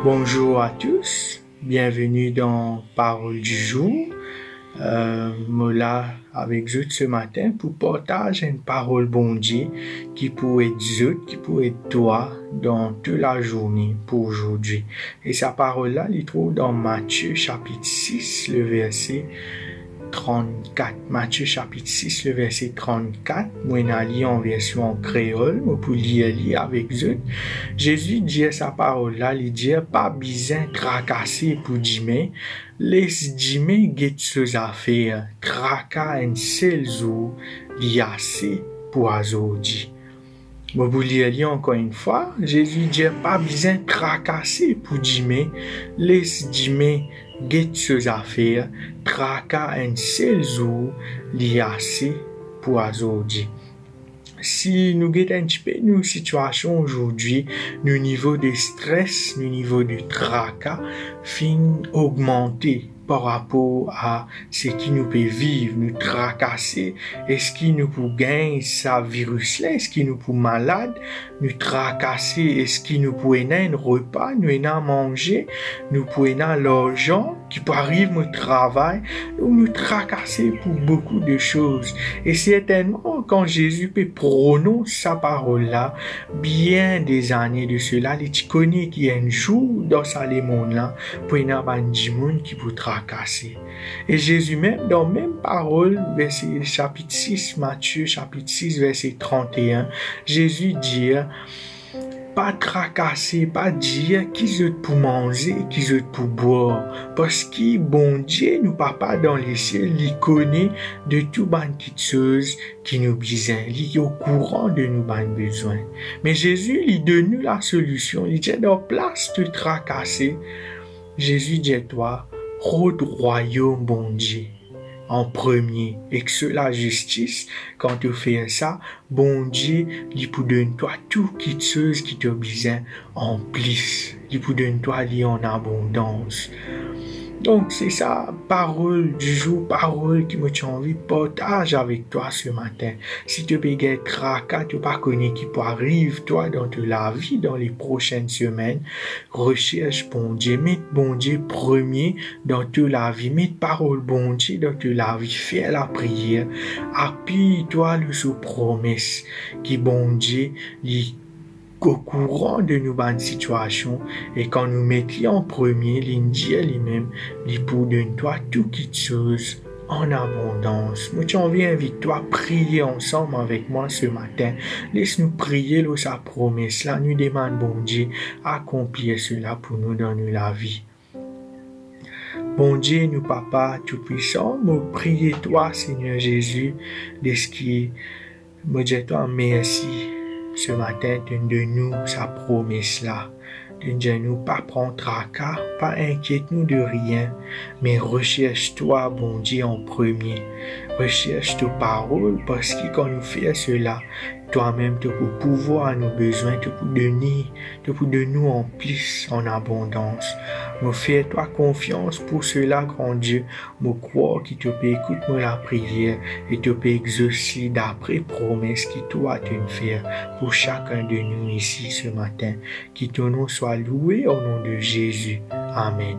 Bonjour à tous, bienvenue dans Parole du jour. Moi là avec vous ce matin pour partager une parole bon Dieu qui pourrait être vous, qui pourrait être toi dans toute la journée pour aujourd'hui. Et sa parole là, il trouve dans Matthieu chapitre 6, le verset 34. Matthieu chapitre 6, le verset 34. Moi, je lis en version créole, pour lire avec vous. Jésus dit sa parole là, il dit pas besoin tracasser pour dire, laisse dire get ses affaires, tracas un seul jour, li assez pour aujourd'hui. Moi, pour lire encore une fois, Jésus dit pas besoin tracasser pour dire, laisse dire get ses affaires, tracas un seul jour, li assez pour aujourd'hui. Si nous guettons un petit peu nos situations aujourd'hui, nos niveaux de stress, nos niveaux de tracas, fin augmenter par rapport à ce qui nous peut vivre, nous tracasser, est-ce qu'il nous peut gagner ce virus-là, est-ce qu'il nous peut malade, nous tracasser, est-ce qu'il nous peut un repas, nous manger, nous peut l'argent qui peut arriver au travail, nous tracasser pour beaucoup de choses. Et certainement, quand Jésus peut prononcer sa parole-là, bien des années de cela, il connaît qu'il y a un jour dans ce monde-là, pour y avoir des gens qui peut tracasser. Et Jésus même, dans la même parole, verset chapitre 6, Matthieu chapitre 6, verset 31, Jésus dit, pas tracasser, pas dire qui je pour manger, qui je pour boire. Parce que bon Dieu, nous papa dans les cieux, il connaît de tout ban petites choses qui nous besoin. Il est au courant de nos ban besoins. Mais Jésus, il donne nous la solution. Il dit, dans place de tracasser, Jésus dit, toi, rôde royaume, bon Dieu, en premier, et que c'est la justice, quand tu fais ça, bon Dieu, il peut donner toi tout qui chose qui te besoin en plus. Il peut donner toi en abondance. Donc, c'est ça, parole du jour, parole qui me tient envie de partager avec toi ce matin. Si tu peux gagner tracas, tu pas connais qui peut arriver, toi, dans la vie, dans les prochaines semaines, recherche bon Dieu, mets bon Dieu premier dans toute la vie, mets parole bon Dieu dans toute la vie, fais la prière, appuie-toi sur promesse, qui bon Dieu, au courant de nos bonnes situations et quand nous mettons en premier, l'Indien lui-même, il peut donner toi tout quelque chose en abondance. Moi, j'ai envie d'inviter toi à prier ensemble avec moi ce matin. Laisse-nous prier sa promesse là. Nous demandons bon Dieu accomplir cela pour nous dans la vie. Bon Dieu, nous papa tout-puissant, nous prions toi, Seigneur Jésus, de ce qui me dit toi merci. Ce matin, donne-nous sa promesse-là. Donne-nous pas prendre tracas, pas inquiète-nous de rien, mais recherche-toi, bon Dieu, en premier. Recherche tes paroles, parce que quand nous faisons cela, toi-même, tu peux pouvoir à nos besoins, tu peux donner nous en plus, en abondance. Me fais-toi confiance pour cela, grand Dieu. Me croire que tu peux écouter la prière et tu peux exaucer d'après promesse que toi tu me fais pour chacun de nous ici ce matin. Que ton nom soit loué au nom de Jésus. Amen.